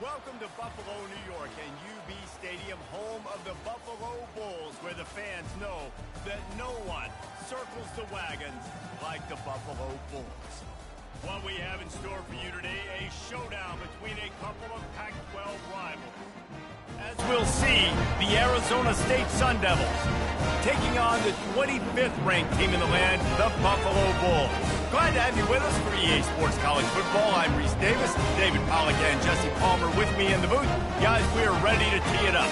Welcome to Buffalo, New York, and UB Stadium, home of the Buffalo Bulls, where the fans know that no one circles the wagons like the Buffalo Bulls. What we have in store for you today, a showdown between a couple of Pac-12 rivals. As we'll see, the Arizona State Sun Devils taking on the 25th ranked team in the land, the Buffalo Bulls. Glad to have you with us for EA Sports College Football. I'm Reese Davis, David Pollack and Jesse Palmer with me in the booth. Guys, we are ready to tee it up.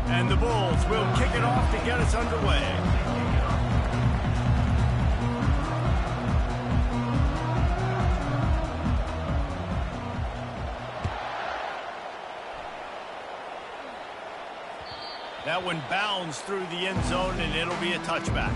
And the Bulls will kick it off to get us underway. That one bounds through the end zone, and it'll be a touchback.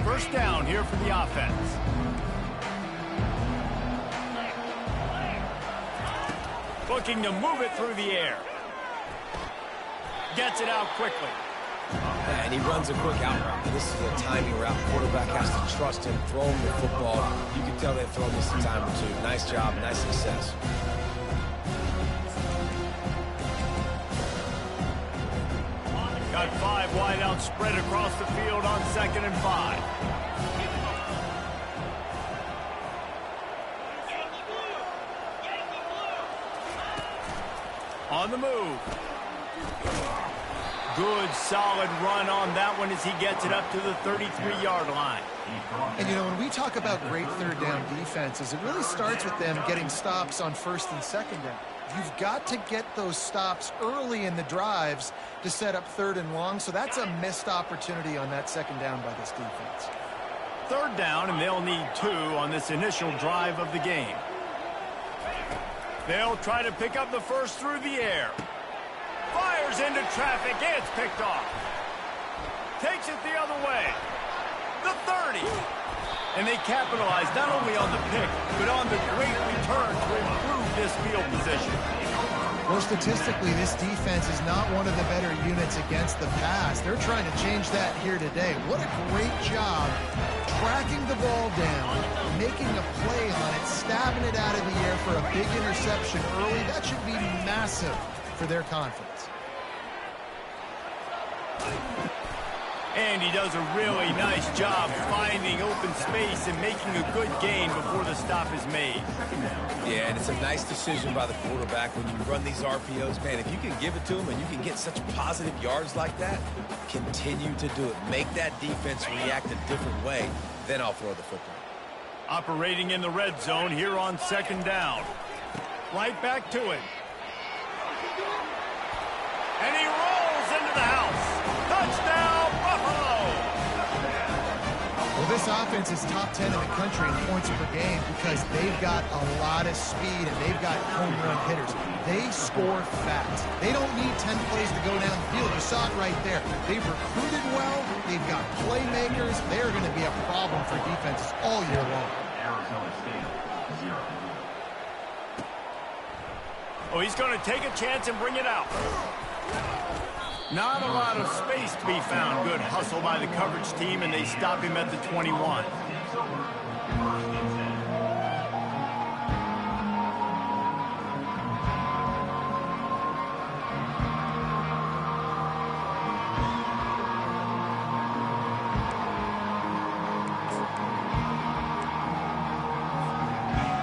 First down here for the offense. Looking to move it through the air. Gets it out quickly. And he runs a quick out route. This is a timing route. Quarterback has to trust him, throw him the football. You can tell they've thrown this a time or two. Nice job, nice success. Got 5 wide out spread across the field on 2nd and 5. On the move. Good, solid run on that one as he gets it up to the 33-yard line. And, you know, when we talk about great third down defenses, it really starts with them getting stops on 1st and 2nd down. You've got to get those stops early in the drives to set up 3rd and long, so that's a missed opportunity on that 2nd down by this defense. 3rd down, and they'll need 2 on this initial drive of the game. They'll try to pick up the first through the air. Fires into traffic. It's picked off. Takes it the other way. The 30. And they capitalize not only on the pick, but on the great return to improve this field position. Well, statistically, this defense is not one of the better units against the pass. They're trying to change that here today. What a great job tracking the ball down, making a play on it, stabbing it out of the air for a big interception early. That should be massive for their confidence. And he does a really nice job finding open space and making a good gain before the stop is made. Yeah, and it's a nice decision by the quarterback when you run these RPOs. Man, if you can give it to him and you can get such positive yards like that, continue to do it. Make that defense react a different way, then I'll throw the football. Operating in the red zone here on 2nd down. Right back to it. And he rolls into the house. Touchdown, Buffalo! Well, this offense is top 10 in the country in points per game because they've got a lot of speed and they've got home run hitters. They score fast. They don't need 10 plays to go down the field. You saw it right there. They've recruited well. They've got playmakers. They're going to be a problem for defenses all year long. Oh, he's going to take a chance and bring it out. Not a lot of space to be found. Good hustle by the coverage team, and they stop him at the 21.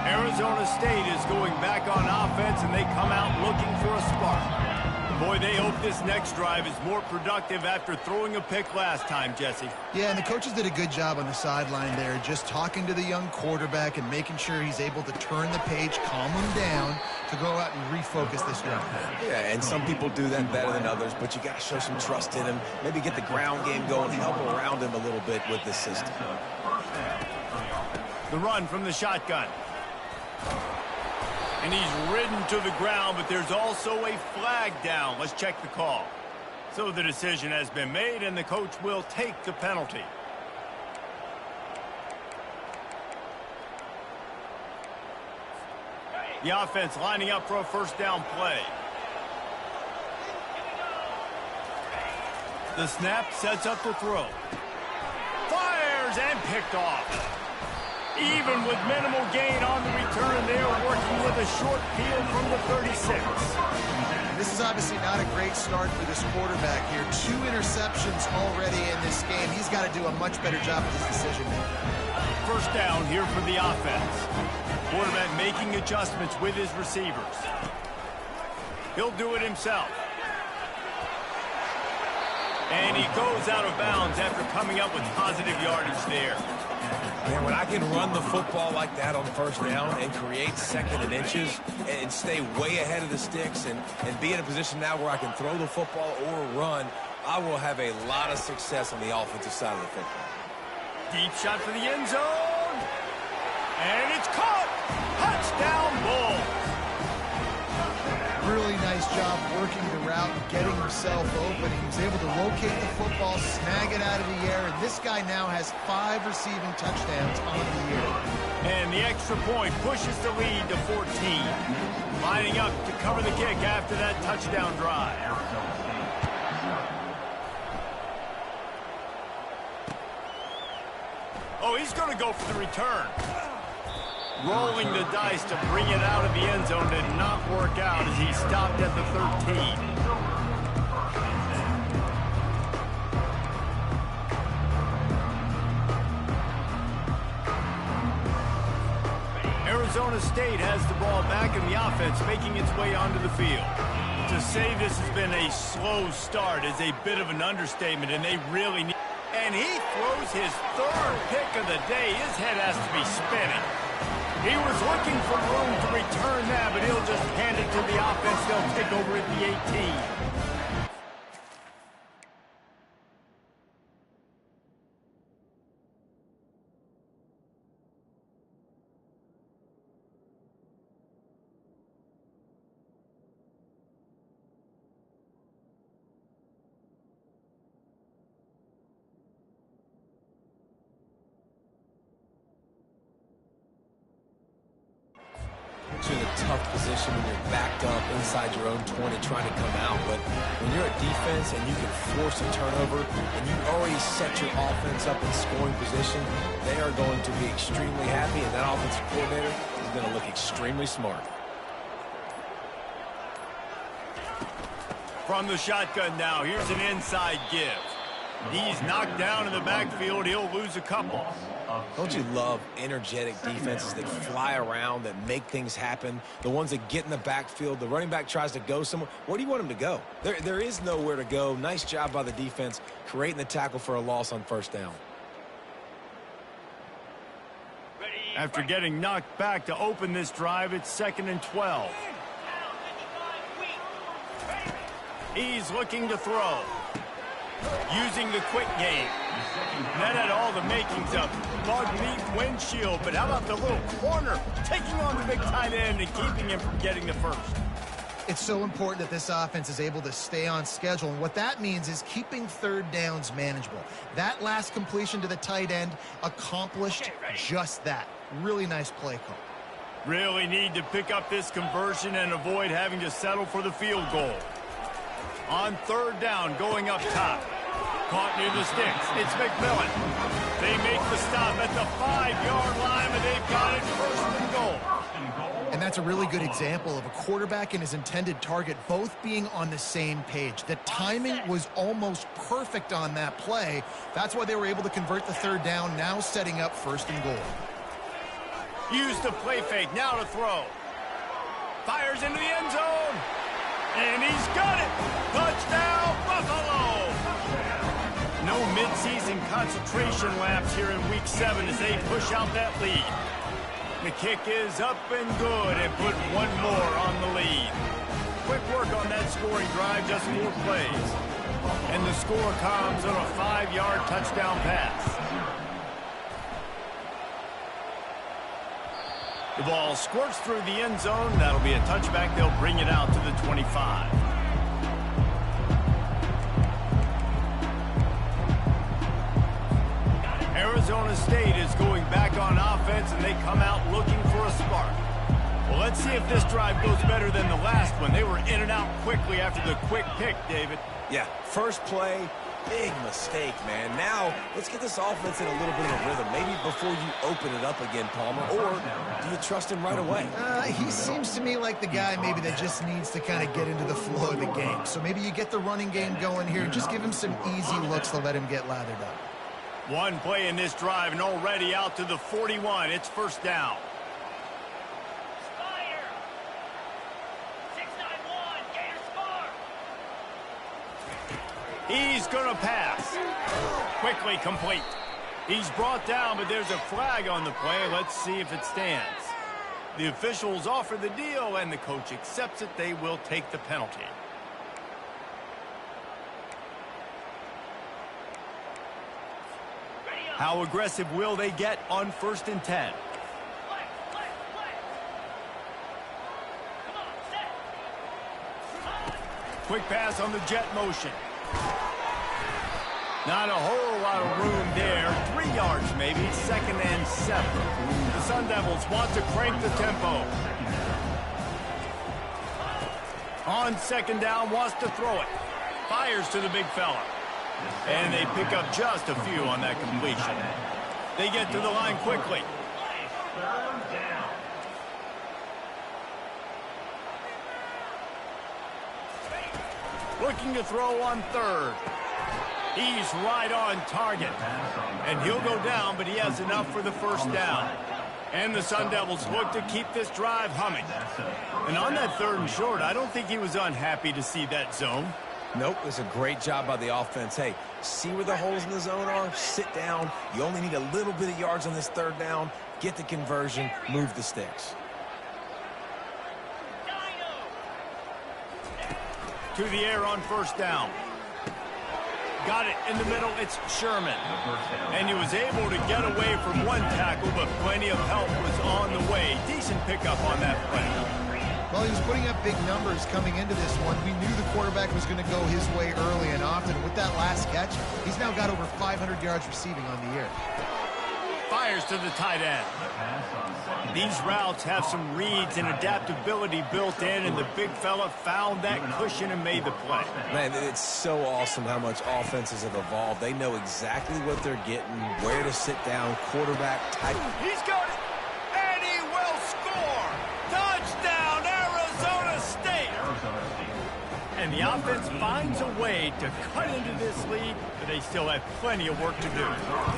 Arizona State is going back on offense, and they come out looking for a spark. Boy, they hope this next drive is more productive after throwing a pick last time, Jesse. Yeah, and the coaches did a good job on the sideline there, just talking to the young quarterback and making sure he's able to turn the page, calm him down, to go out and refocus this drive. Yeah, and some people do that better than others, but you got to show some trust in him. Maybe get the ground game going, help around him a little bit with this system. The run from the shotgun. And he's ridden to the ground, but there's also a flag down. Let's check the call. So the decision has been made, and the coach will take the penalty. The offense lining up for a first down play. The snap sets up the throw. Fires and picked off. Even with minimal gain on the return, they are working with a short field from the 36. This is obviously not a great start for this quarterback here. 2 interceptions already in this game. He's got to do a much better job with his decision making. First down here for the offense. Quarterback making adjustments with his receivers. He'll do it himself. And he goes out of bounds after coming up with positive yardage there. Man, when I can run the football like that on first down and create second and inches and stay way ahead of the sticks and be in a position now where I can throw the football or run, I will have a lot of success on the offensive side of the football. Deep shot for the end zone. And it's caught. Touchdown, Bulls. Really nice job working the route, getting himself open. He was able to locate the football, snag it out of the air, and this guy now has 5 receiving touchdowns on the year. And the extra point pushes the lead to 14. Lining up to cover the kick after that touchdown drive. Oh, he's going to go for the return. Rolling the dice to bring it out of the end zone did not work out as he stopped at the 13. Arizona State has the ball back in the offense, making its way onto the field. To say this has been a slow start is a bit of an understatement, and they really need... And he throws his 3rd pick of the day. His head has to be spinning. He was looking for room to return that, but he'll just hand it to the offense. They'll take over at the 18. You're in a tough position when you're backed up inside your own 20 trying to come out, but when you're a defense and you can force a turnover and you already set your offense up in scoring position, they are going to be extremely happy, and that offensive coordinator is going to look extremely smart. From the shotgun now, here's an inside give. He's knocked down in the backfield. He'll lose a couple. Don't you love energetic defenses that fly around, that make things happen? The ones that get in the backfield, the running back tries to go somewhere. Where do you want him to go? There is nowhere to go. Nice job by the defense creating the tackle for a loss on first down. After getting knocked back to open this drive, it's 2nd and 12. He's looking to throw. Using the quick game. That had all the makings of bug meat windshield, but how about the little corner taking on the big tight end and keeping him from getting the first? It's so important that this offense is able to stay on schedule, and what that means is keeping 3rd downs manageable. That last completion to the tight end accomplished just that. Really nice play call. Really need to pick up this conversion and avoid having to settle for the field goal. On 3rd down, going up top. Caught near the sticks. It's McMillan. They make the stop at the 5-yard line, but they've got it 1st and goal. And that's a really good example of a quarterback and his intended target both being on the same page. The timing was almost perfect on that play. That's why they were able to convert the 3rd down, now setting up 1st and goal. Use the play fake, now to throw. Fires into the end zone. And he's got it. Touchdown, Buffalo. No midseason concentration laps here in Week 7 as they push out that lead. The kick is up and good and put one more on the lead. Quick work on that scoring drive, just 4 plays. And the score comes on a 5-yard touchdown pass. The ball squirts through the end zone. That'll be a touchback. They'll bring it out to the 25. Arizona State is going back on offense, and they come out looking for a spark. Well, let's see if this drive goes better than the last one. They were in and out quickly after the quick pick, David. Yeah, first play, big mistake, man. Now, let's get this offense in a little bit of a rhythm. Maybe before you open it up again, Palmer, or do you trust him right away? He seems to me like the guy maybe that just needs to kind of get into the flow of the game. So maybe you get the running game going here and just give him some easy looks to let him get lathered up. One play in this drive and already out to the 41. It's first down. He's going to pass. Quickly complete. He's brought down, but there's a flag on the play. Let's see if it stands. The officials offer the deal, and the coach accepts it. They will take the penalty. How aggressive will they get on 1st and 10? Quick pass on the jet motion. Not a whole lot of room there. 3 yards maybe. 2nd and 7. The Sun Devils want to crank the tempo. On 2nd down, wants to throw it. Fires to the big fella. And they pick up just a few on that completion. They get to the line quickly. Looking to throw on 3rd. He's right on target. And he'll go down, but he has enough for the first down. And the Sun Devils look to keep this drive humming. And on that 3rd and short, I don't think he was unhappy to see that zone. Nope, it was a great job by the offense. Hey, see where the holes in the zone are? Sit down. You only need a little bit of yards on this 3rd down. Get the conversion. Move the sticks. To the air on 1st down. Got it in the middle. It's Sherman. And he was able to get away from one tackle, but plenty of help was on the way. Decent pickup on that play. Well, he was putting up big numbers coming into this one. We knew the quarterback was going to go his way early and often. With that last catch, he's now got over 500 yards receiving on the year. Fires to the tight end. These routes have some reads and adaptability built in, and the big fella found that cushion and made the play. Man, it's so awesome how much offenses have evolved. They know exactly what they're getting, where to sit down, quarterback type. He's got it, and he will score. Touchdown, Arizona State. And the offense finds a way to cut into this lead, but they still have plenty of work to do.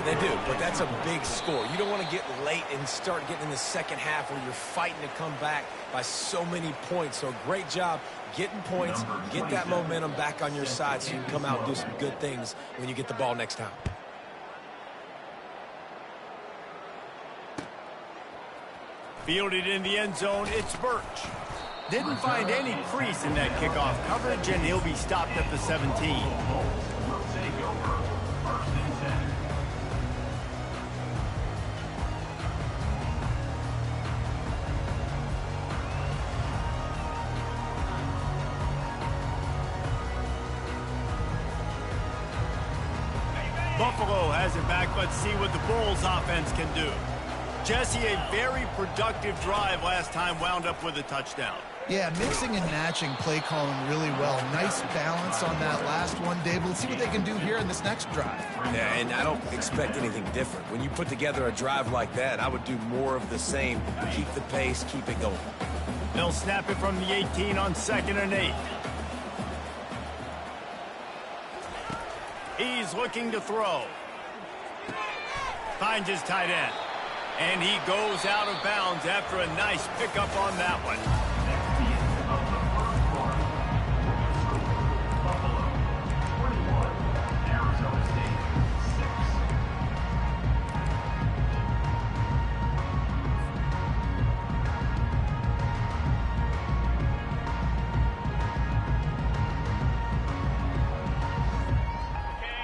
They do, but that's a big score. You don't want to get late and start getting in the second half where you're fighting to come back by so many points. So great job getting points, get that momentum back on your side so you can come out and do some good things when you get the ball next time. Fielded in the end zone, it's Birch. Didn't find any crease in that kickoff coverage, and he'll be stopped at the 17. Buffalo has it back. Let's see what the Bulls offense can do. Jesse, a very productive drive last time, wound up with a touchdown. Yeah, mixing and matching play calling really well. Nice balance on that last one, Dave. Let's see what they can do here in this next drive. Yeah, and I don't expect anything different. When you put together a drive like that, I would do more of the same. Keep the pace, keep it going. They'll snap it from the 18 on 2nd and 8. He's looking to throw. Finds his tight end. And he goes out of bounds after a nice pickup on that one.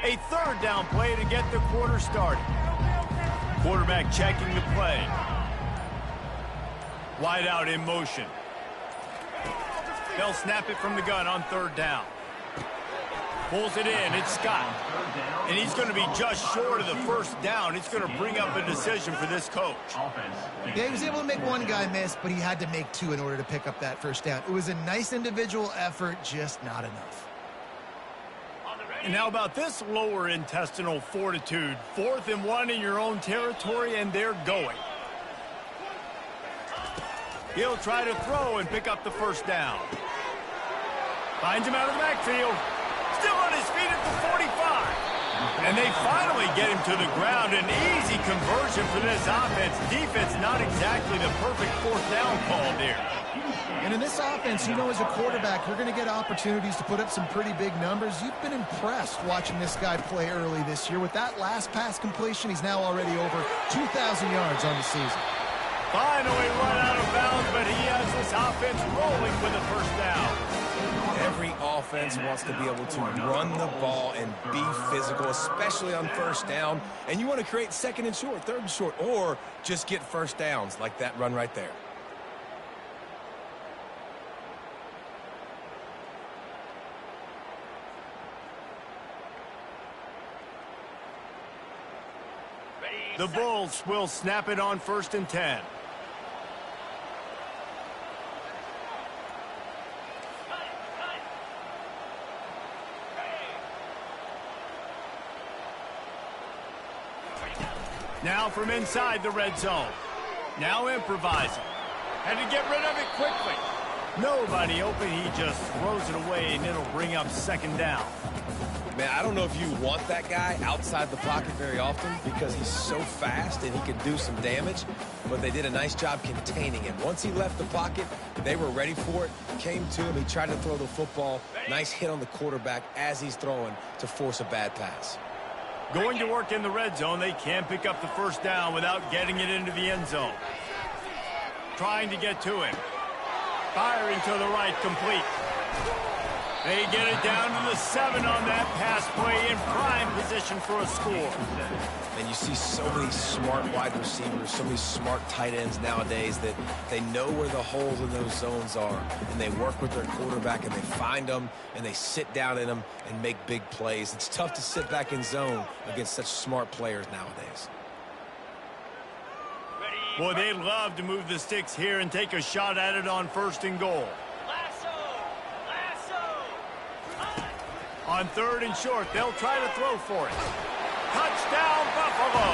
A third down play to get the quarter started. Quarterback checking the play. Wide out in motion. They'll snap it from the gun on third down. Pulls it in. It's Scott. And he's going to be just short of the first down. It's going to bring up a decision for this coach. Yeah, he was able to make one guy miss, but he had to make two in order to pick up that first down. It was a nice individual effort, just not enough. And how about this lower intestinal fortitude? 4th and 1 in your own territory, and they're going. He'll try to throw and pick up the first down. Finds him out of the backfield. Still on his feet at the 45. And they finally get him to the ground. An easy conversion for this offense. Defense not exactly the perfect 4th down call there. And in this offense, you know, as a quarterback, you're going to get opportunities to put up some pretty big numbers. You've been impressed watching this guy play early this year. With that last pass completion, he's now already over 2,000 yards on the season. Finally run out of bounds, but he has this offense rolling with a first down. Every offense wants to be able to run the ball and be physical, especially on first down. And you want to create 2nd and short, 3rd and short, or just get first downs like that run right there. The Bulls will snap it on 1st and 10. Now from inside the red zone. Now improvising. Had to get rid of it quickly. Nobody open. He just throws it away, and it'll bring up 2nd down. Man, I don't know if you want that guy outside the pocket very often because he's so fast and he can do some damage, but they did a nice job containing him. Once he left the pocket, they were ready for it, came to him, he tried to throw the football. Nice hit on the quarterback as he's throwing to force a bad pass. Going to work in the red zone, they can't pick up the first down without getting it into the end zone. Trying to get to him. Firing to the right, complete. They get it down to the 7 on that pass play in prime position for a score. And you see so many smart wide receivers, so many smart tight ends nowadays that they know where the holes in those zones are, and they work with their quarterback, and they find them, and they sit down in them and make big plays. It's tough to sit back in zone against such smart players nowadays. Boy, they love to move the sticks here and take a shot at it on 1st and goal. On 3rd and short, they'll try to throw for it. Touchdown, Buffalo.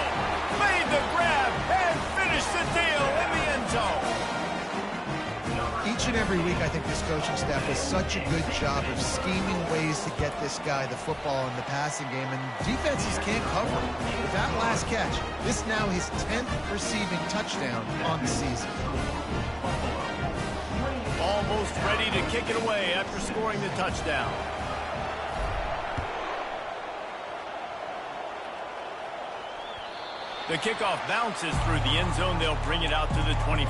Made the grab and finished the deal in the end zone. Each and every week, I think this coaching staff does such a good job of scheming ways to get this guy the football in the passing game, and defenses can't cover him. With that last catch, this now his 10th receiving touchdown on the season. Almost ready to kick it away after scoring the touchdown. The kickoff bounces through the end zone. They'll bring it out to the 25.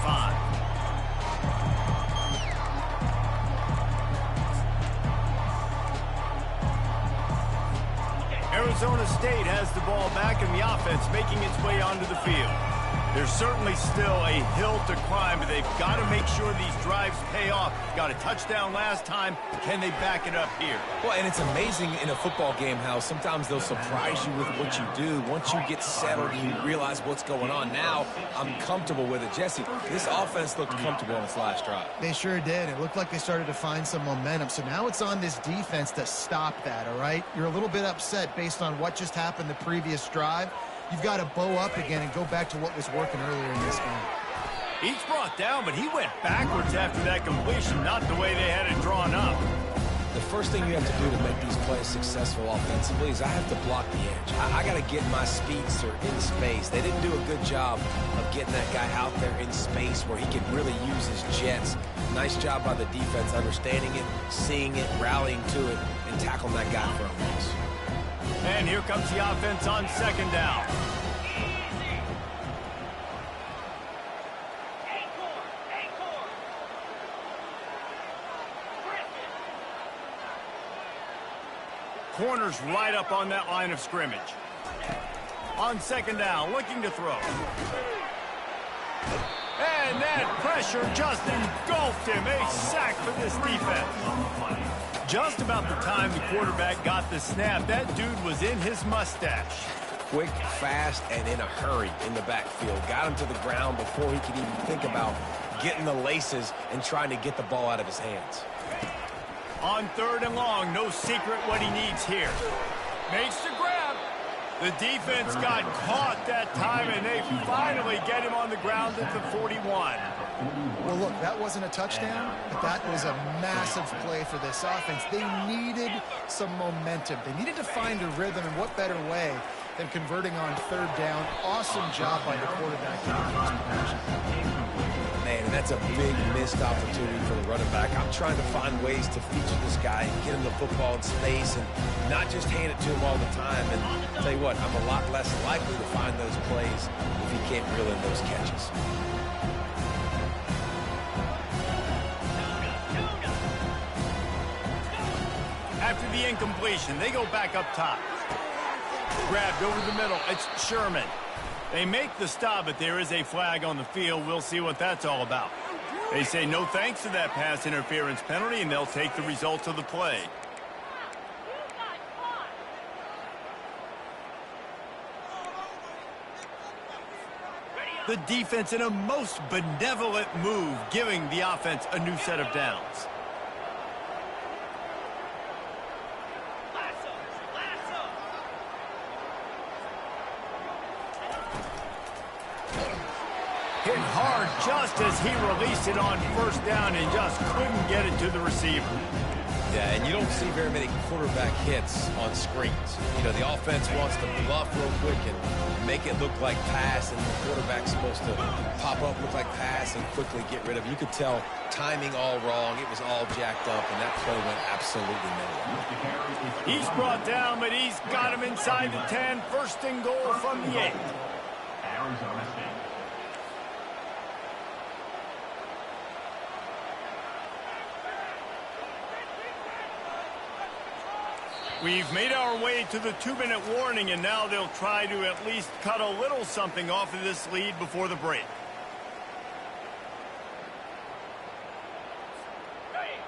Arizona State has the ball back, and the offense making its way onto the field. There's certainly still a hill to climb, but they've got to make sure these drives pay off. Got a touchdown last time. Can they back it up here? Well, and it's amazing in a football game how sometimes they'll surprise you with what you do. Once you get settled and you realize what's going on, now I'm comfortable with it. Jesse, this offense looked comfortable on its last drive. They sure did. It looked like they started to find some momentum. So now it's on this defense to stop that, all right? You're a little bit upset based on what just happened the previous drive. You've got to bow up again and go back to what was working earlier in this game. Each brought down, but he went backwards after that completion, not the way they had it drawn up. The first thing you have to do to make these plays successful offensively is I have to block the edge. I got to get my speedster in space. They didn't do a good job of getting that guy out there in space where he can really use his jets. Nice job by the defense understanding it, seeing it, rallying to it, and tackling that guy for a loss. And here comes the offense on 2nd down. corner's right up on that line of scrimmage. On second down, looking to throw. And that pressure just engulfed him. A sack for this defense. Just about the time the quarterback got the snap, that dude was in his mustache. Quick, fast, and in a hurry in the backfield. Got him to the ground before he could even think about getting the laces and trying to get the ball out of his hands. On third and long, no secret what he needs here. Makes the grab. The defense got caught that time, and they finally get him on the ground at the 41. Well, look, that wasn't a touchdown, but that was a massive play for this offense. They needed some momentum. They needed to find a rhythm, and what better way than converting on third down. Awesome job by the quarterback. Man, and that's a big missed opportunity for the running back. I'm trying to find ways to feature this guy and get him the football in space and not just hand it to him all the time. And I'll tell you what, I'm a lot less likely to find those plays if he can't reel in those catches. After the incompletion, they go back up top. Grabbed over the middle. It's Sherman. They make the stop, but there is a flag on the field. We'll see what that's all about. They say no thanks to that pass interference penalty, and they'll take the results of the play. The defense in a most benevolent move, giving the offense a new set of downs. Hit hard just as he released it on first down and just couldn't get it to the receiver. Yeah, and you don't see very many quarterback hits on screens. You know, the offense wants to bluff real quick and make it look like pass, and the quarterback's supposed to pop up, look like pass, and quickly get rid of it. You could tell timing all wrong. It was all jacked up, and that play went absolutely nowhere. He's brought down, but he's got him inside the 10. First and goal from the 8. Arizona State. We've made our way to the 2-minute warning, and now they'll try to at least cut a little something off of this lead before the break.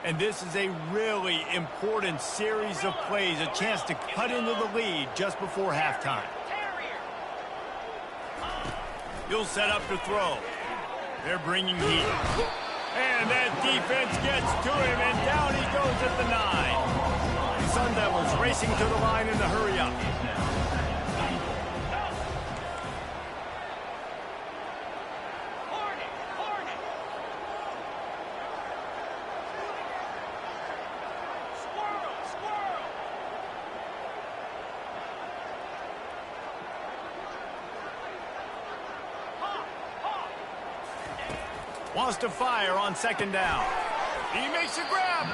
And this is a really important series of plays, a chance to cut into the lead just before halftime. He'll set up to throw. They're bringing heat. And that defense gets to him, and down he goes at the 9. Sun Devils racing to the line in the hurry-up. Wants to fire on second down. He makes a grab.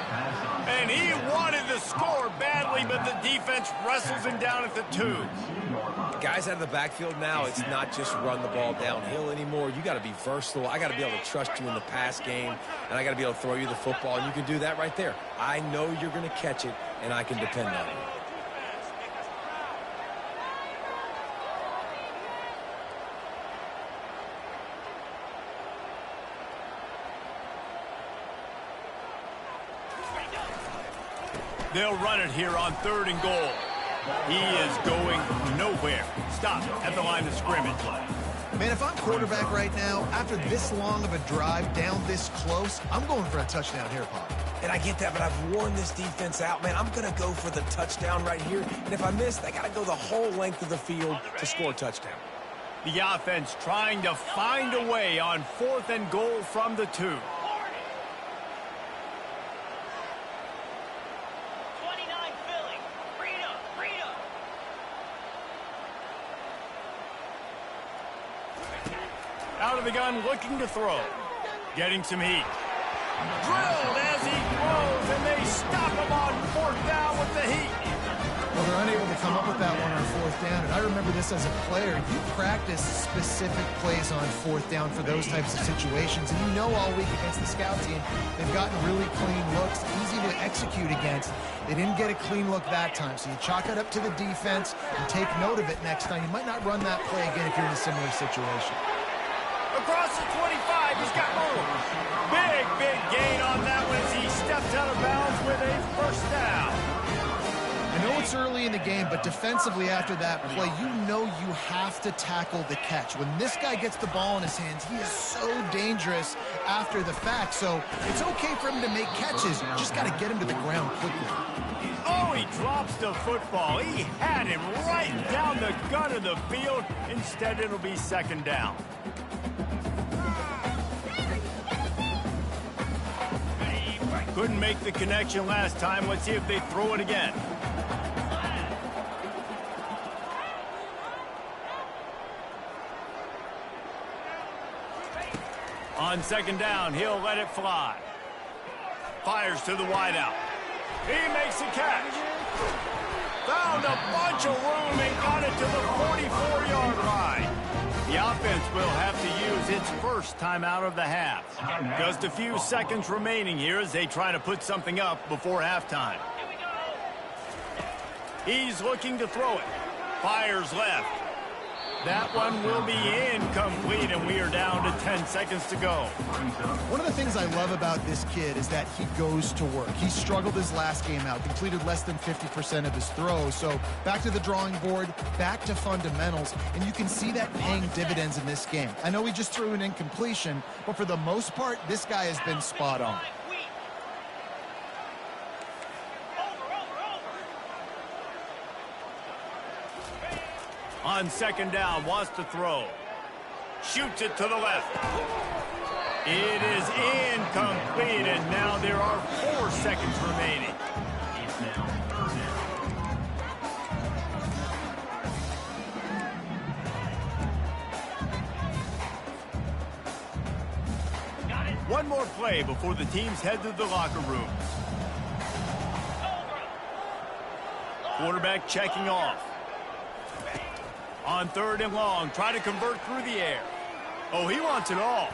And he wanted to score badly, but the defense wrestles him down at the 2. Guys out of the backfield now, it's not just run the ball downhill anymore. You got to be versatile. I got to be able to trust you in the pass game, and I got to be able to throw you the football, and you can do that right there. I know you're going to catch it, and I can depend on you. They'll run it here on third and goal. He is going nowhere. Stop at the line of scrimmage. Man, if I'm quarterback right now, after this long of a drive down this close, I'm going for a touchdown here, Pop. And I get that, but I've worn this defense out, man. I'm going to go for the touchdown right here. And if I miss, they got to go the whole length of the field to score a touchdown. The offense trying to find a way on fourth and goal from the 2. Out of the gun, looking to throw. Getting some heat. Drilled as he throws, and they stop him on fourth down with the heat. Well, they're unable to come up with that one on fourth down, and I remember this as a player. You practice specific plays on fourth down for those types of situations, and you know all week against the scout team, they've gotten really clean looks, easy to execute against. They didn't get a clean look that time, so you chalk it up to the defense and take note of it next time. You might not run that play again if you're in a similar situation. Across the 25, he's got room. Big gain on that one as he stepped out of bounds with a first down. I know it's early in the game, but defensively after that play, you know you have to tackle the catch. When this guy gets the ball in his hands, he is so dangerous after the fact. So it's okay for him to make catches. You just got to get him to the ground quickly. Oh, he drops the football. He had him right down the gut of the field. Instead, it'll be second down. Couldn't make the connection last time. Let's see if they throw it again. On second down, he'll let it fly. Fires to the wideout. He makes a catch. Found a bunch of room and got it to the 44-yard line. The offense will have to use its first timeout of the half. Just a few seconds remaining here as they try to put something up before halftime. He's looking to throw it. Fires left. That one will be incomplete, and we are down to 10 seconds to go. One of the things I love about this kid is that he goes to work. He struggled his last game out, completed less than 50% of his throws. So back to the drawing board, back to fundamentals, and you can see that paying dividends in this game. I know he just threw an incompletion, but for the most part, this guy has been spot on. On second down, wants to throw. Shoots it to the left. It is incomplete, and now there are 4 seconds remaining. It's now third down. One more play before the teams head to the locker rooms. Quarterback checking off. On third and long, try to convert through the air. Oh, he wants it all.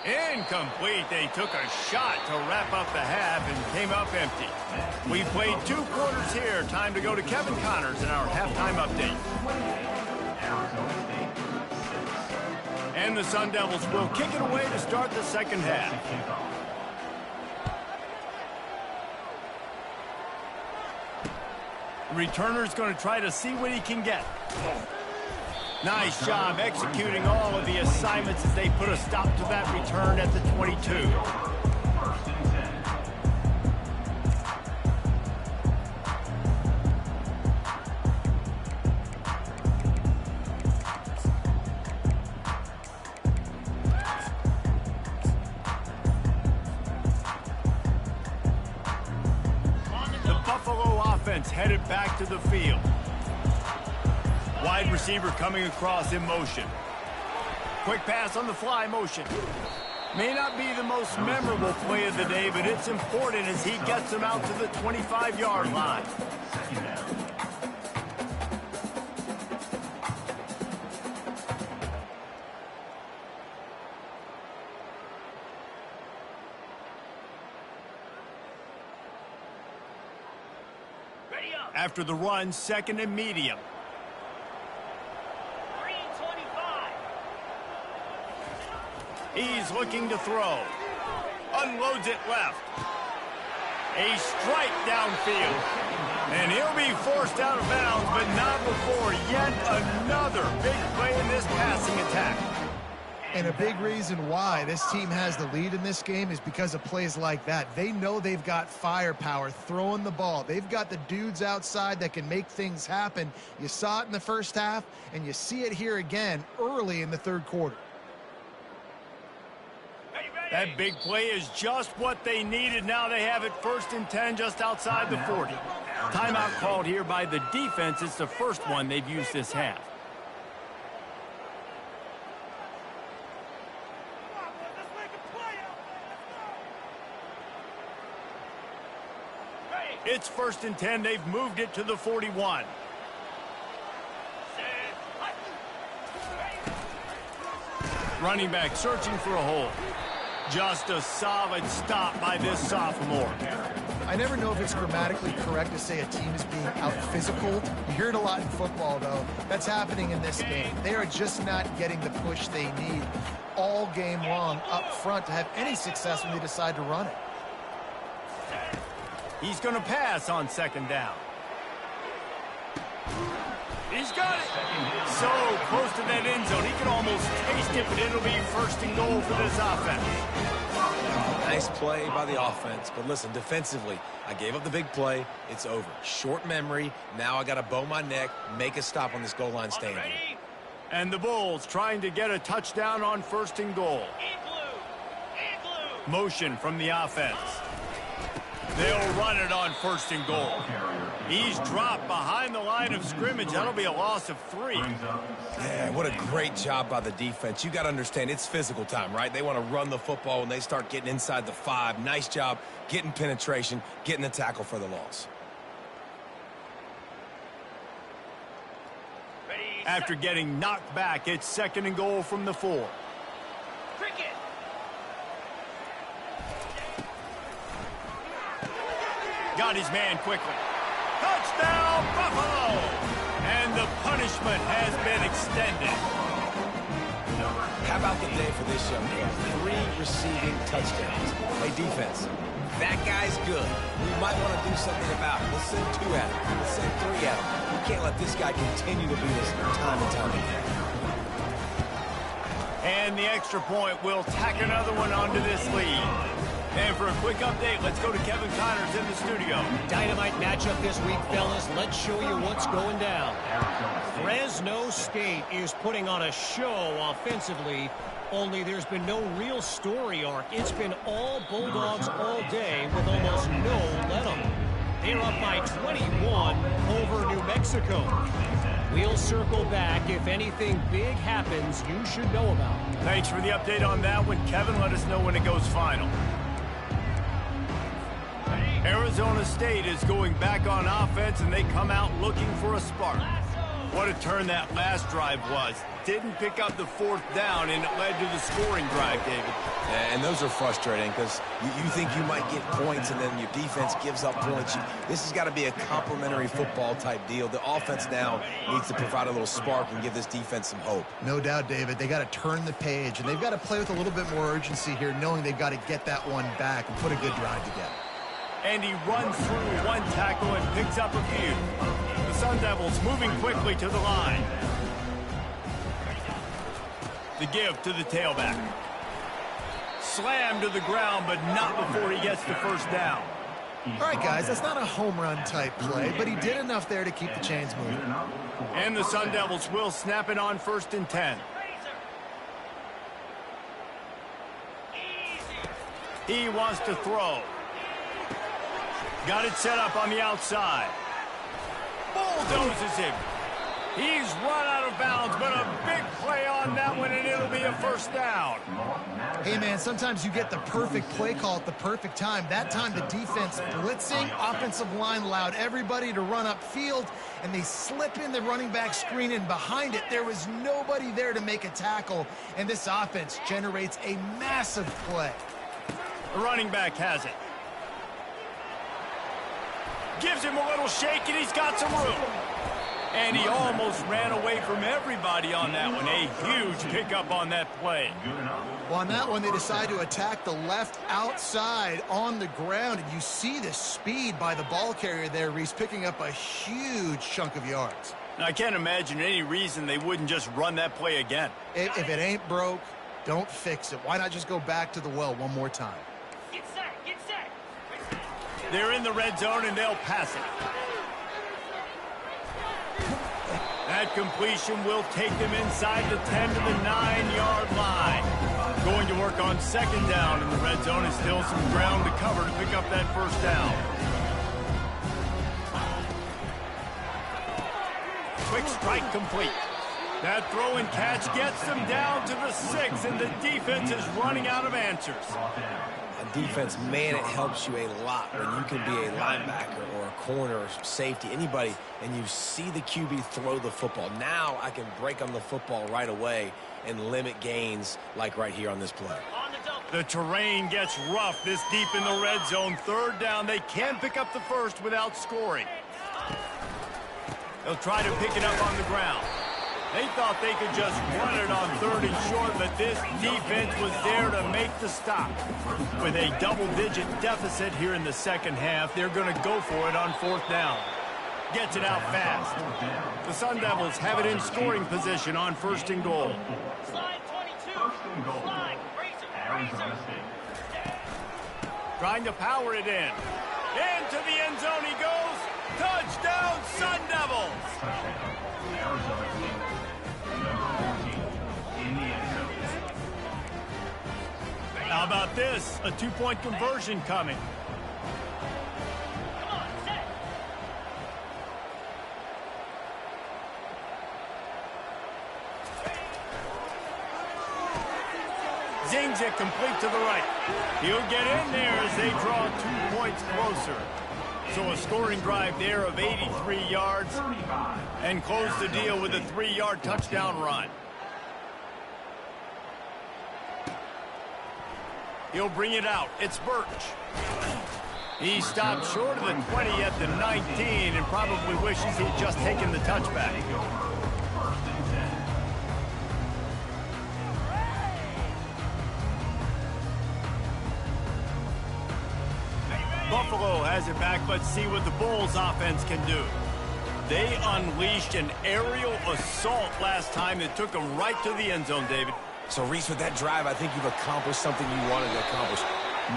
Incomplete. They took a shot to wrap up the half and came up empty. We played 2 quarters here. Time to go to Kevin Connors in our halftime update. Arizona State 6. And the Sun Devils will kick it away to start the second half. Returner's going to try to see what he can get. Nice job executing all of the assignments as they put a stop to that return at the 22. First and 10. Headed back to the field. Wide receiver coming across in motion. Quick pass on the fly motion. May not be the most memorable play of the day, but it's important as he gets him out to the 25-yard line. Second down. After the run, second and medium. 325. He's looking to throw. Unloads it left. A strike downfield. And he'll be forced out of bounds, but not before yet another big play in this passing attack. And a big reason why this team has the lead in this game is because of plays like that. They know they've got firepower throwing the ball. They've got the dudes outside that can make things happen. You saw it in the first half, and you see it here again early in the third quarter. That big play is just what they needed. Now they have it first and 10 just outside the 40. Timeout called here by the defense. It's the first one they've used this half. It's 1st and 10. They've moved it to the 41. Running back searching for a hole. Just a solid stop by this sophomore. I never know if it's grammatically correct to say a team is being out-physical. You hear it a lot in football, though. That's happening in this game. They are just not getting the push they need all game long up front to have any success when they decide to run it. He's going to pass on 2nd down. He's got it. So close to that end zone. He can almost taste it, but it'll be 1st and goal for this offense. Nice play by the offense, but listen, defensively, I gave up the big play. It's over. Short memory. Now I got to bow my neck, make a stop on this goal line stand. And the Bulls trying to get a touchdown on 1st and goal. Motion from the offense. They'll run it on 1st and goal. He's dropped behind the line of scrimmage. That'll be a loss of 3. Yeah, what a great job by the defense. You got to understand, it's physical time, right? They want to run the football when they start getting inside the 5. Nice job getting penetration, getting the tackle for the loss. After getting knocked back, it's 2nd and goal from the 4. Cricket. Got his man quickly. Touchdown, Buffalo! And the punishment has been extended. How about the day for this young man? 3 receiving touchdowns. Hey, defense, that guy's good. We might want to do something about it. Let's send 2 at him. Let's send 3 at him. We can't let this guy continue to beat us time and time again. And the extra point will tack another one onto this lead. And for a quick update, let's go to Kevin Connors in the studio. Dynamite matchup this week, fellas. Let's show you what's going down. Fresno State is putting on a show offensively, only there's been no real story arc. It's been all Bulldogs all day with almost no let-em. They're up by 21 over New Mexico. We'll circle back. If anything big happens, you should know about. Thanks for the update on that one, Kevin. Let us know when it goes final. Arizona State is going back on offense, and they come out looking for a spark. What a turn that last drive was. Didn't pick up the 4th down, and it led to the scoring drive, David. And those are frustrating because you think you might get points, and then your defense gives up points. This has got to be a complementary football type deal. The offense now needs to provide a little spark and give this defense some hope. No doubt, David. They got to turn the page, and they've got to play with a little bit more urgency here, knowing they've got to get that one back and put a good drive together. And he runs through 1 tackle and picks up a few. The Sun Devils moving quickly to the line. The give to the tailback. Slammed to the ground, but not before he gets the 1st down. All right, guys, that's not a home run type play, but he did enough there to keep the chains moving. And the Sun Devils will snap it on 1st and 10. He wants to throw. Got it set up on the outside. Bulldozes him. He's run out of bounds, but a big play on that one, and it'll be a 1st down. Hey, man, sometimes you get the perfect play call at the perfect time. That time the defense blitzing, offensive line allowed everybody to run upfield, and they slip in the running back screen, and behind it, there was nobody there to make a tackle, and this offense generates a massive play. The running back has it. Gives him a little shake, and he's got some room. And he almost ran away from everybody on that one. A huge pickup on that play. Well, on that one, they decide to attack the left outside on the ground. And you see the speed by the ball carrier there, Reese, picking up a huge chunk of yards. Now, I can't imagine any reason they wouldn't just run that play again. If it ain't broke, don't fix it. Why not just go back to the well one more time? Get set, get set. They're in the red zone, and they'll pass it. That completion will take them inside the 10 to the 9-yard line. Going to work on 2nd down in the red zone. Is still some ground to cover to pick up that 1st down. Quick strike complete. That throw and catch gets them down to the 6, and the defense is running out of answers. a defense, man, it helps you a lot when you can be a linebacker or a corner or safety, anybody, and you see the QB throw the football. Now I can break on the football right away and limit gains like right here on this play. The terrain gets rough this deep in the red zone. Third down, they can pick up the first without scoring. They'll try to pick it up on the ground. They thought they could just run it on 3rd and short, but this defense was there to make the stop. With a double-digit deficit here in the second half, they're going to go for it on 4th down. Gets it out fast. The Sun Devils have it in scoring position on 1st and goal. Slide 22. Slide. Arizona State. Trying to power it in. Into the end zone he goes. Touchdown, Sun Devils! Touchdown. Arizona State. Number 14 in the end zone. How about this? A 2-point conversion coming. Come on, set. Zings it complete to the right. He'll get in there as they draw 2 points closer. So a scoring drive there of 83 yards 35. and close the deal with a 3-yard touchdown run. He'll bring it out. It's Birch. He stopped short of the 20 at the 19 and probably wishes he'd just taken the touchback. First and 10. Buffalo has it back, but see what the Bulls offense can do. They unleashed an aerial assault last time that took them right to the end zone, David. So, Reese, with that drive, I think you've accomplished something you wanted to accomplish.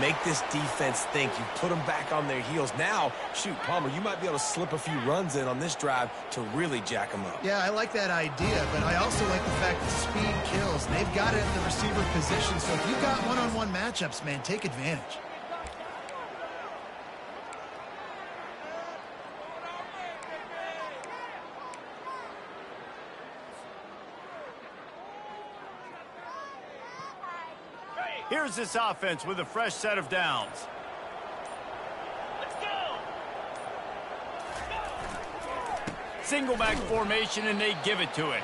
Make this defense think. You put them back on their heels. Now, shoot, Palmer, you might be able to slip a few runs in on this drive to really jack them up. Yeah, I like that idea, but I also like the fact that speed kills. They've got it at the receiver position, so if you've got one-on-one matchups, man, take advantage. Here's this offense with a fresh set of downs. Let's go. Single back formation, and they give it to him.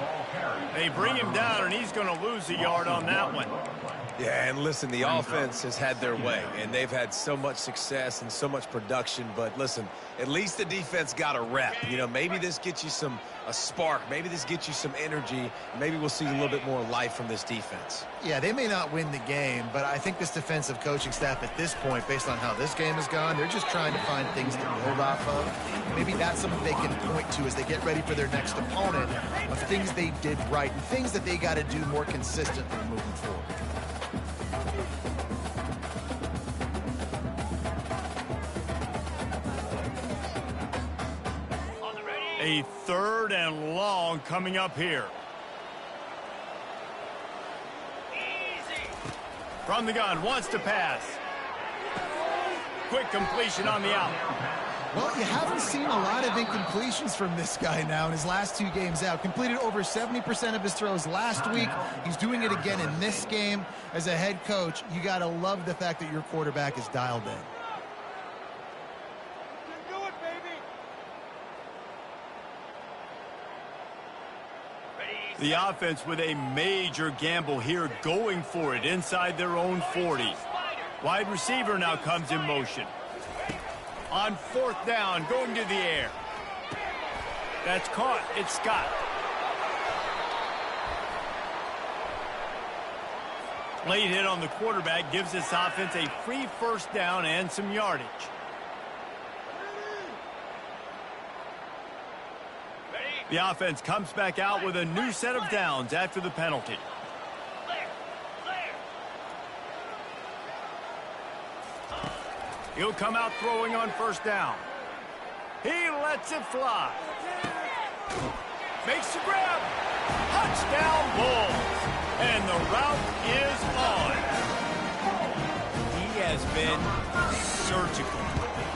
They bring him down, and he's going to lose a yard on that one. Yeah, and listen, the offense has had their way, and they've had so much success and so much production. But listen, at least the defense got a rep. You know, maybe this gets you a spark. Maybe this gets you some energy. Maybe we'll see a little bit more life from this defense. Yeah, they may not win the game, but I think this defensive coaching staff at this point, based on how this game has gone, they're just trying to find things to build off of. Maybe that's something they can point to as they get ready for their next opponent of things they did right and things that they got to do more consistently moving forward. A 3rd and long coming up here. Easy. From the gun, wants to pass. Quick completion on the out. Well, you haven't seen a lot of incompletions from this guy now in his last 2 games out. Completed over 70% of his throws last week. He's doing it again in this game. As a head coach, you got to love the fact that your quarterback is dialed in. The offense with a major gamble here, going for it inside their own 40. Wide receiver now comes in motion. On 4th down, going to the air. That's caught. It's Scott. Late hit on the quarterback gives this offense a free 1st down and some yardage. The offense comes back out with a new set of downs after the penalty. He'll come out throwing on 1st down. He lets it fly. Makes the grab. Touchdown Bulls. And the route is on. He has been surgical.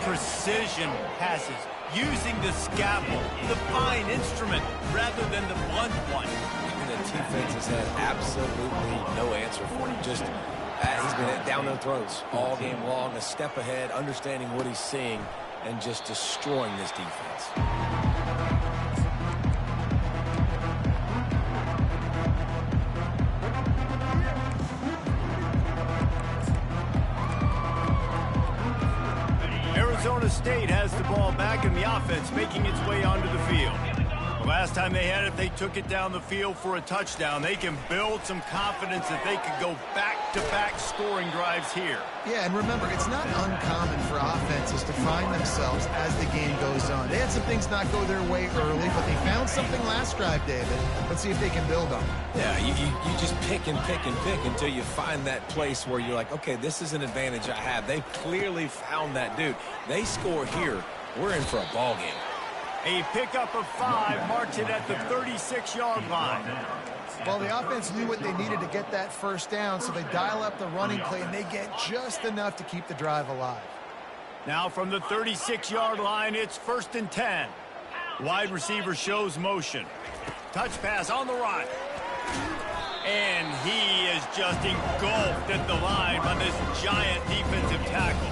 Precision passes. Using the scalpel, the fine instrument, rather than the blunt one. And the defense has had absolutely no answer for him. Just He's been down their throats all game long, a step ahead, understanding what he's seeing, and just destroying this defense. Arizona State has the ball back in the offense, making its way onto the field. The last time they had it, they took it down the field for a touchdown. They can build some confidence that they could go back-to-back scoring drives here. Yeah, and remember, it's not uncommon for offenses to find themselves as the game goes on. They had some things not go their way early, but they found something last drive, David. Let's see if they can build on it. Yeah, you just pick and pick and pick until you find that place where you're like, okay, this is an advantage I have. They've clearly found that dude. They score here, we're in for a ball game. A pickup of 5 marks it at the 36-yard line. Well, the offense knew what they needed to get that first down, so they dial up the running play, and they get just enough to keep the drive alive. Now from the 36-yard line, it's 1st and 10. Wide receiver shows motion. Touch pass on the right. And he is just engulfed at the line by this giant defensive tackle.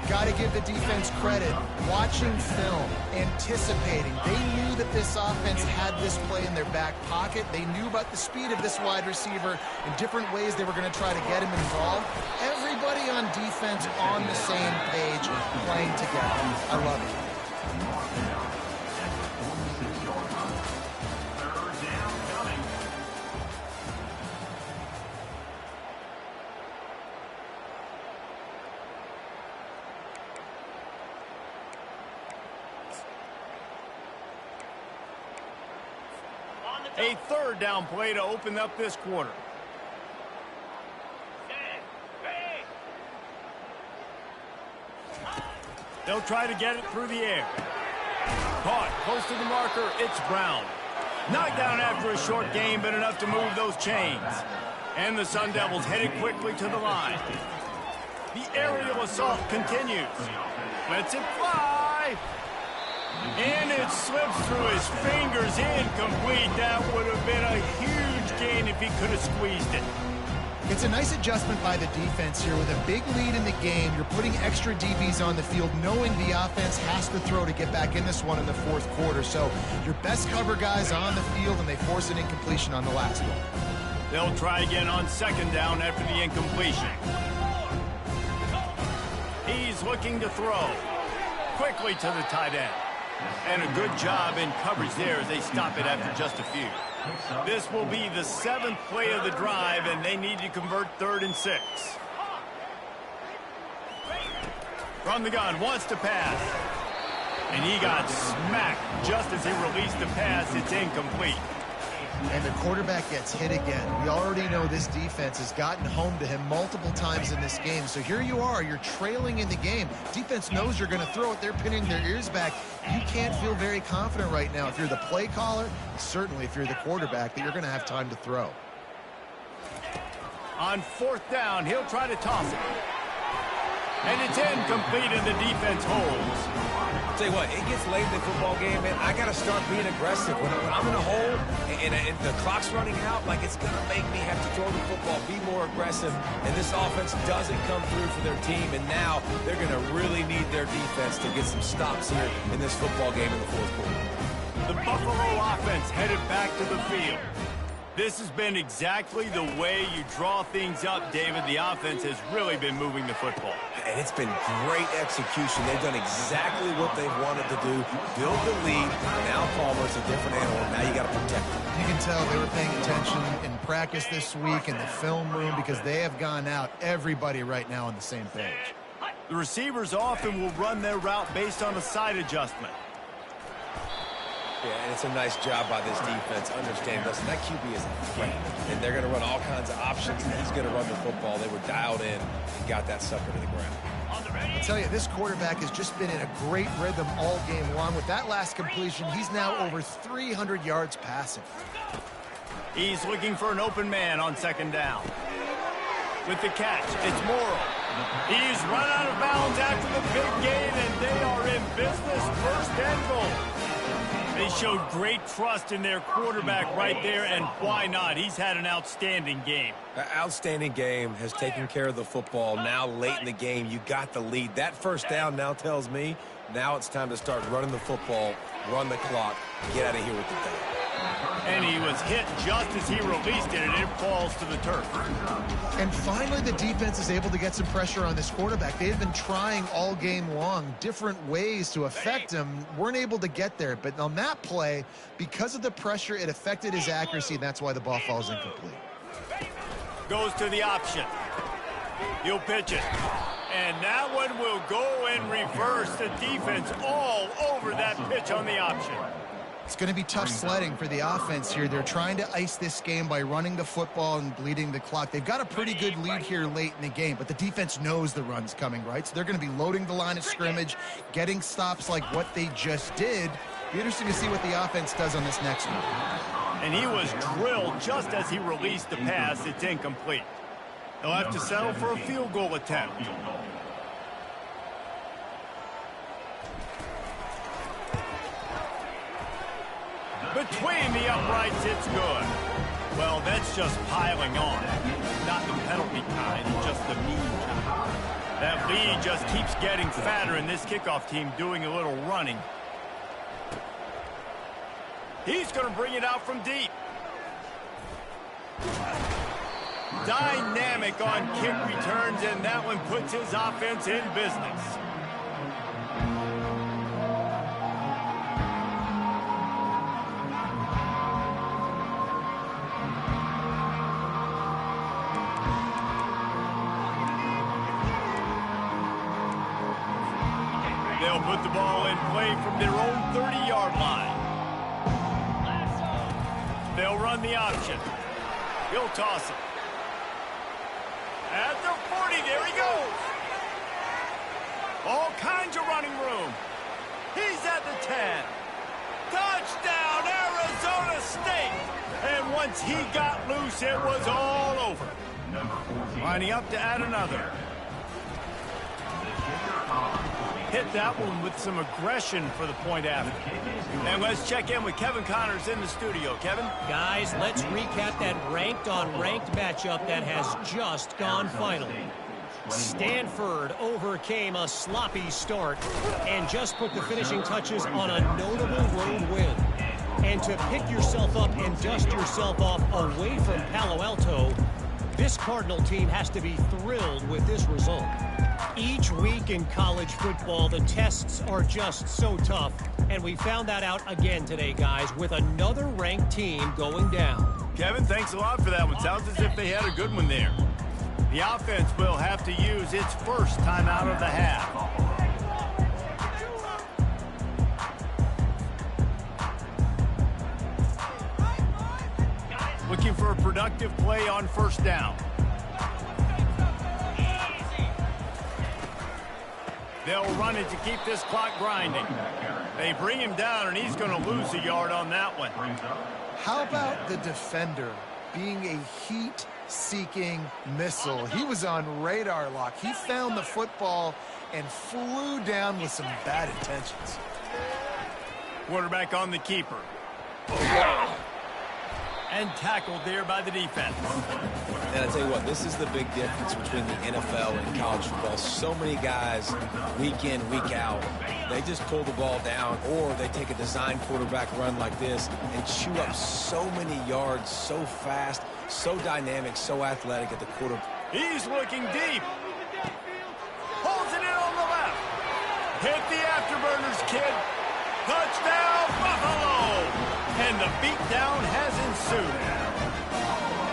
Got to give the defense credit. Watching film, anticipating. They knew that this offense had this play in their back pocket. They knew about the speed of this wide receiver and different ways they were going to try to get him involved. Everybody on defense on the same page, playing together. I love it. A 3rd down play to open up this quarter. They'll try to get it through the air. Caught close to the marker. It's Brown. Knocked down after a short game, but enough to move those chains. And the Sun Devils headed quickly to the line. The aerial assault continues. Lets it fly. And it slips through his fingers, incomplete. That would have been a huge gain if he could have squeezed it. It's a nice adjustment by the defense here. With a big lead in the game, you're putting extra DBs on the field, knowing the offense has to throw to get back in this one in the 4th quarter. So your best cover guys on the field, and they force an incompletion on the last one. They'll try again on 2nd down after the incompletion. He's looking to throw. Quickly to the tight end. And a good job in coverage there as they stop it after just a few. This will be the 7th play of the drive, and they need to convert 3rd and 6. From the gun, wants to pass. And he got smacked just as he released the pass. It's incomplete. And the quarterback gets hit again. We already know this defense has gotten home to him multiple times in this game. So here you are, you're trailing in the game. Defense knows you're going to throw it. They're pinning their ears back. You can't feel very confident right now if you're the play caller, certainly if you're the quarterback, that you're going to have time to throw. On 4th down, he'll try to toss it. And it's incomplete, and the defense holds. Tell you what, it gets late in the football game, man. I got to start being aggressive. When I'm in a hole and the clock's running out, like, it's going to make me have to throw the football, be more aggressive. And this offense doesn't come through for their team, and now they're going to really need their defense to get some stops here in this football game in the 4th quarter. The Buffalo offense headed back to the field. This has been exactly the way you draw things up, David. The offense has really been moving the football. And it's been great execution. They've done exactly what they've wanted to do. Build the lead. Now Palmer's a different animal. Now you got to protect him. You can tell they were paying attention in practice this week in the film room because they have gone out, everybody right now on the same page. The receivers often will run their route based on a side adjustment. Yeah, and it's a nice job by this defense. Understand, listen, that QB is a threat, and they're going to run all kinds of options, and he's going to run the football. They were dialed in and got that sucker to the ground. I tell you, this quarterback has just been in a great rhythm all game long. With that last completion, he's now over 300 yards passing. He's looking for an open man on 2nd down. With the catch, it's Morrow. He's run out of bounds after the big gain, and they are in business, 1st and goal. They showed great trust in their quarterback right there, and why not? He's had an outstanding game. An outstanding game, has taken care of the football. Now late in the game, you got the lead. That first down now tells me now it's time to start running the football, run the clock, get out of here with the day. And he was hit just as he released it, and it falls to the turf. And finally, the defense is able to get some pressure on this quarterback. They had been trying all game long different ways to affect him, weren't able to get there. But on that play, because of the pressure, it affected his accuracy, and that's why the ball falls incomplete. Goes to the option. He'll pitch it. And that one will go in reverse. The defense all over that pitch on the option. It's going to be tough sledding for the offense here. They're trying to ice this game by running the football and bleeding the clock. They've got a pretty good lead here late in the game, but the defense knows the run's coming, right? So they're going to be loading the line of scrimmage, getting stops like what they just did. Be interesting to see what the offense does on this next one. And he was drilled just as he released the pass. It's incomplete. They'll have to settle for a field goal attempt. Between the uprights, it's good. Well, that's just piling on. Not the penalty kind, just the mean kind. That lead just keeps getting fatter, and this kickoff team doing a little running. He's going to bring it out from deep. Dynamic on kick returns, and that one puts his offense in business. They'll put the ball in play from their own 30-yard line. They'll run the option. He'll toss it. At the 40, there he goes. All kinds of running room. He's at the 10. Touchdown, Arizona State. And once he got loose, it was all over. Lining up to add another. Hit that one with some aggression for the point after. And let's check in with Kevin Connors in the studio. Kevin? Guys, let's recap that ranked-on-ranked matchup that has just gone final. Stanford overcame a sloppy start and just put the finishing touches on a notable road win. And to pick yourself up and dust yourself off away from Palo Alto, this Cardinal team has to be thrilled with this result. Each week in college football, the tests are just so tough, and we found that out again today, guys, with another ranked team going down. Kevin, thanks a lot for that one. Sounds as if they had a good one there. The offense will have to use its first time out of the half. Looking for a productive play on first down. They'll run it to keep this clock grinding. They bring him down, and he's going to lose a yard on that one. How about the defender being a heat-seeking missile? He was on radar lock. He found the football and flew down with some bad intentions. Quarterback on the keeper. And tackled there by the defense. And I tell you what, this is the big difference between the NFL and college football. So many guys, week in, week out, they just pull the ball down, or they take a design quarterback run like this and chew up so many yards so fast, so dynamic, so athletic at the quarter. He's looking deep. Holds it in on the left. Hit the afterburners, kid. Touchdown, Buffalo! And the beatdown has ensued.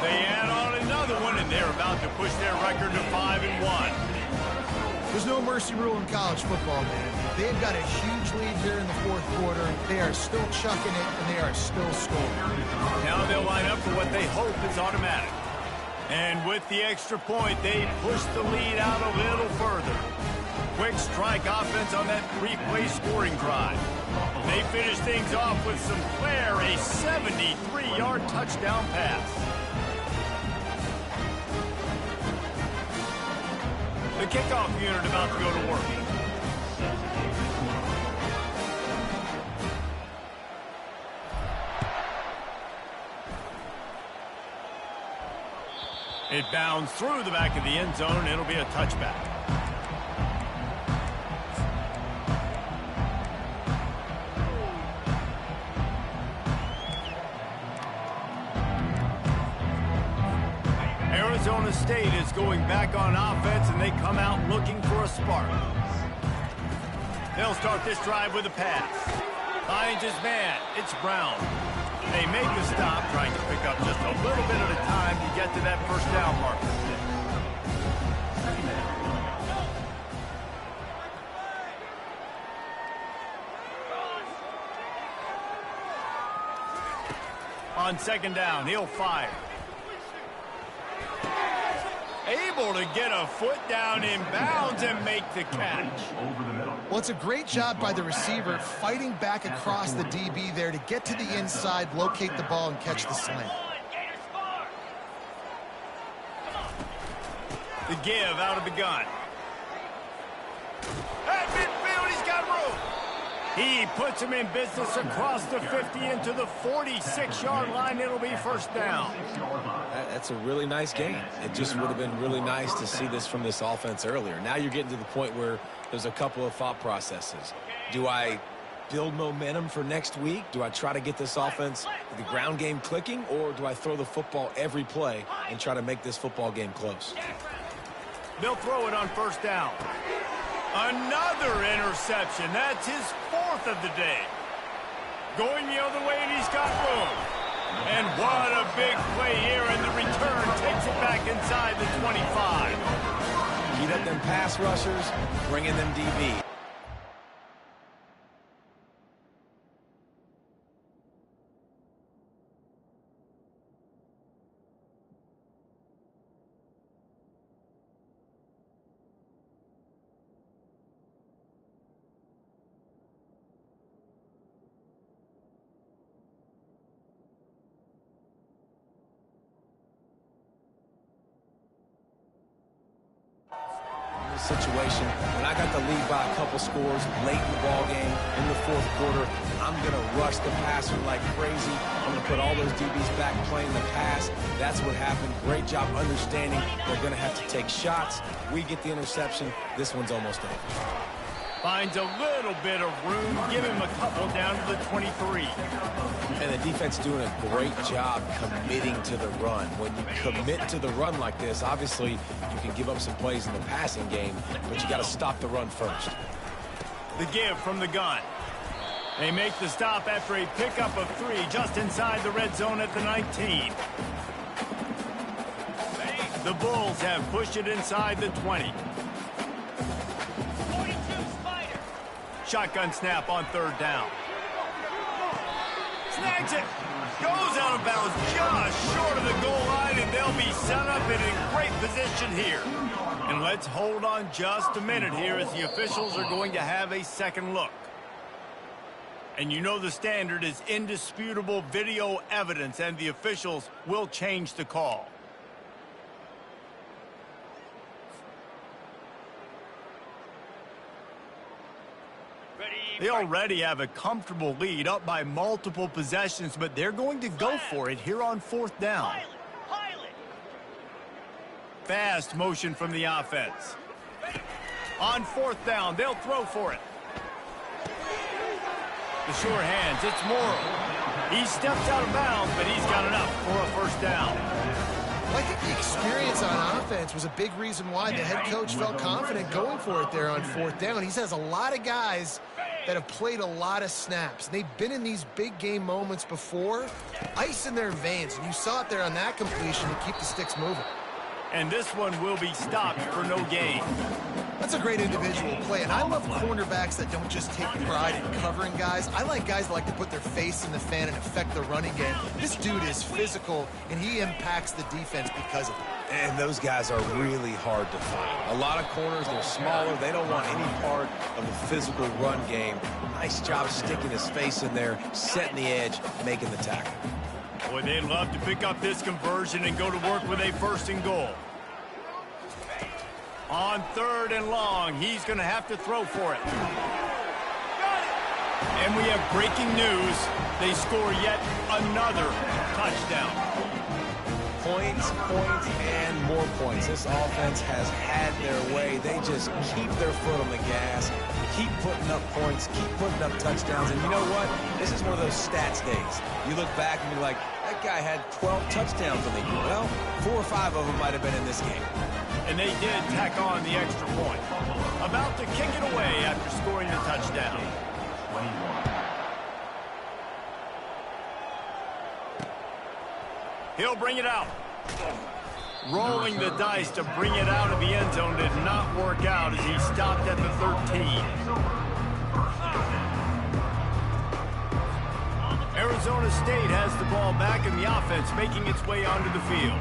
They add on another one, and they're about to push their record to 5-1. There's no mercy rule in college football, man. They've got a huge lead here in the fourth quarter. They are still chucking it, and they are still scoring. Now they'll line up for what they hope is automatic. And with the extra point, they push the lead out a little further. Quick strike offense on that three-play scoring drive. They finish things off with some flair, a 73-yard touchdown pass. The kickoff unit about to go to work. It bounds through the back of the end zone. It'll be a touchback. Arizona State is going back on offense, and they come out looking for a spark. They'll start this drive with a pass. Finds his man. It's Brown. They make the stop, trying to pick up just a little bit at a time to get to that first down marker. On second down, he'll fire. Able to get a foot down in bounds and make the catch. Well, it's a great job by the receiver fighting back across the DB there to get to the inside, locate the ball, and catch the slant. The give out of the gun. At midfield, he's got room. He puts him in business across the 50 into the 46-yard line. It'll be first down. That's a really nice game. It just would have been really nice to see this from this offense earlier. Now you're getting to the point where there's a couple of thought processes. Do I build momentum for next week? Do I try to get this offense, the ground game clicking, or do I throw the football every play and try to make this football game close? They'll throw it on first down. Another interception. That's his fourth of the day. Going the other way, and he's got room. And what a big play here, and the return takes it back inside the 25. Keep at them pass rushers, bringing them DB. Situation when I got the lead by a couple scores late in the ball game in the fourth quarter, I'm gonna rush the passer like crazy. I'm gonna put all those DBs back playing the pass. That's what happened. Great job understanding they're gonna have to take shots. We get the interception. This one's almost over. Finds a little bit of room. Give him a couple down to the 23. And the defense doing a great job committing to the run. When you commit to the run like this, obviously you can give up some plays in the passing game, but you got to stop the run first. The give from the gun. They make the stop after a pickup of 3 just inside the red zone at the 19. The Bulls have pushed it inside the 20. Shotgun snap on third down. Snags it. Goes out of bounds just short of the goal line, and they'll be set up in a great position here. And let's hold on just a minute here as the officials are going to have a second look. And you know the standard is indisputable video evidence, and the officials will change the call. They already have a comfortable lead, up by multiple possessions, but they're going to go for it here on fourth down. Fast motion from the offense. On fourth down, they'll throw for it. The sure hands, it's Morrow. He steps out of bounds, but he's got enough for a first down. I think the experience on offense was a big reason why the head coach felt confident going for it there on fourth down. He has a lot of guys that have played a lot of snaps. They've been in these big game moments before, ice in their veins, and you saw it there on that completion to keep the sticks moving. And this one will be stopped for no gain. That's a great individual play, and I love cornerbacks that don't just take pride in covering guys. I like guys that like to put their face in the fan and affect the running game. This dude is physical, and he impacts the defense because of it. And those guys are really hard to find. A lot of corners, they're smaller. They don't want any part of the physical run game. Nice job sticking his face in there, setting the edge, making the tackle. Boy, they'd love to pick up this conversion and go to work with a first and goal. On third and long, he's going to have to throw for it. And we have breaking news. They score yet another touchdown. points, and more points. This offense has had their way. They just keep their foot on the gas, keep putting up points, keep putting up touchdowns. And you know what? This is one of those stats days. You look back and you're like, that guy had 12 touchdowns on the year. Well, 4 or 5 of them might have been in this game. And they did tack on the extra point. About to kick it away after scoring the touchdown. 21. He'll bring it out. Rolling the dice to bring it out of the end zone did not work out as he stopped at the 13. Arizona State has the ball back in the offense, making its way onto the field.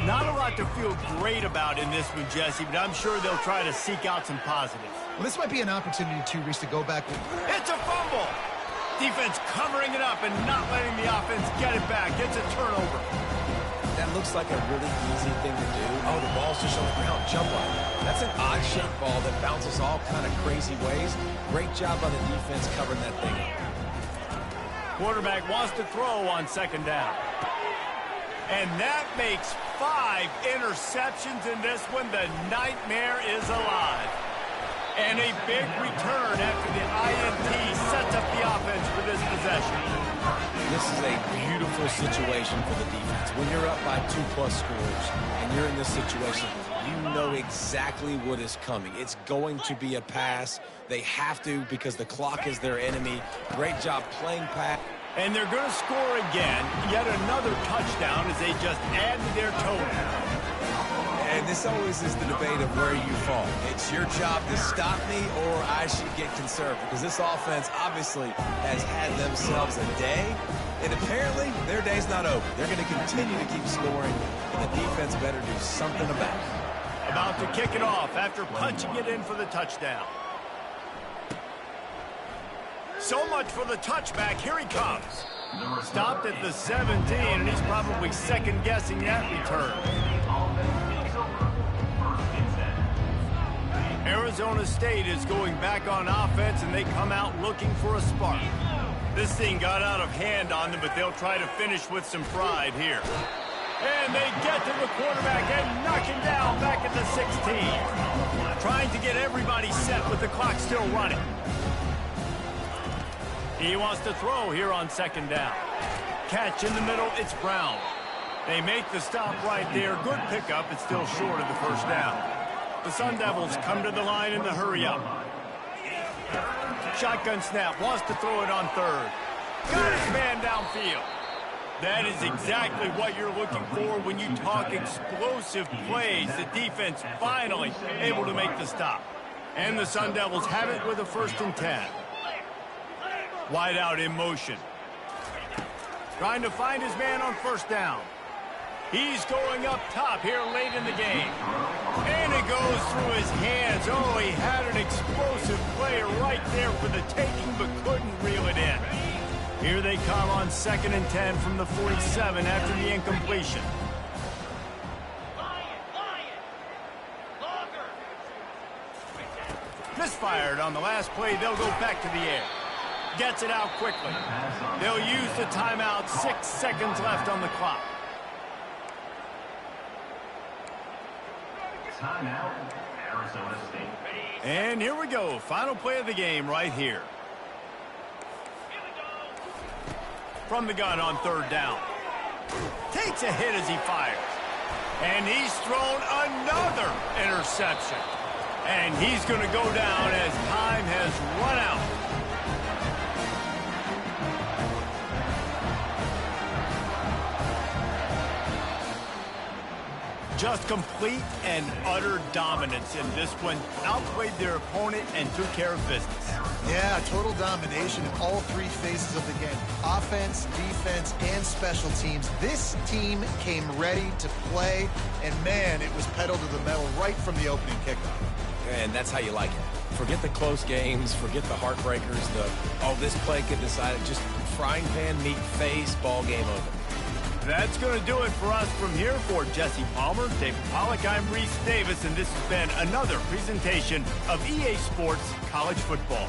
Not a lot to feel great about in this one, Jesse, but I'm sure they'll try to seek out some positives. Well, this might be an opportunity, too, Reese, to go back. It's a fumble. Defense covering it up and not letting the offense get it back. It's a turnover. That looks like a really easy thing to do. Oh, the ball's just on the ground. Jump on it. That's an odd-shaped ball that bounces all kind of crazy ways. Great job by the defense covering that thing. Quarterback wants to throw on second down. And that makes 5 interceptions in this one. The nightmare is alive. And a big return after the INT sets up the offense for this possession. This is a beautiful situation for the defense. When you're up by 2+ scores and you're in this situation, you know exactly what is coming. It's going to be a pass. They have to because the clock is their enemy. Great job playing pass. And they're going to score again. Yet another touchdown as they just add to their total. And this always is the debate of where you fall. It's your job to stop me or I should get conservative because this offense obviously has had themselves a day. And apparently their day's not over. They're going to continue to keep scoring, and the defense better do something about it. About to kick it off after punching it in for the touchdown. So much for the touchback. Here he comes. Stopped at the 17, and he's probably second-guessing that return. Arizona State is going back on offense, and they come out looking for a spark. This thing got out of hand on them, but they'll try to finish with some pride here. And they get to the quarterback and knock him down back at the 16. Trying to get everybody set with the clock still running. He wants to throw here on second down. Catch in the middle, it's Brown. They make the stop right there. Good pickup, it's still short of the first down. The Sun Devils come to the line in the hurry-up. Shotgun snap, wants to throw it on third. Got his man downfield. That is exactly what you're looking for when you talk explosive plays. The defense finally able to make the stop. And the Sun Devils have it with a 1st and 10. Wide out in motion. Trying to find his man on first down. He's going up top here late in the game. And it goes through his hands. Oh, he had an explosive play right there for the taking, but couldn't reel it in. Here they come on 2nd and 10 from the 47 after the incompletion. Misfired on the last play. They'll go back to the air. Gets it out quickly. They'll use the timeout. 6 seconds left on the clock. Timeout, Arizona State. And here we go. Final play of the game right here. From the gun on 3rd down. Takes a hit as he fires. And he's thrown another interception. And he's going to go down as time has run out. Just complete and utter dominance in this one. Outplayed their opponent and took care of business. Yeah, total domination in all 3 phases of the game. Offense, defense, and special teams. This team came ready to play, and man, it was pedal to the metal right from the opening kickoff. And that's how you like it. Forget the close games, forget the heartbreakers, this play could decide it. Just frying pan, meat, face, ball game over. That's going to do it for us from here. For Jesse Palmer, David Pollack, I'm Reese Davis, and this has been another presentation of EA Sports College Football.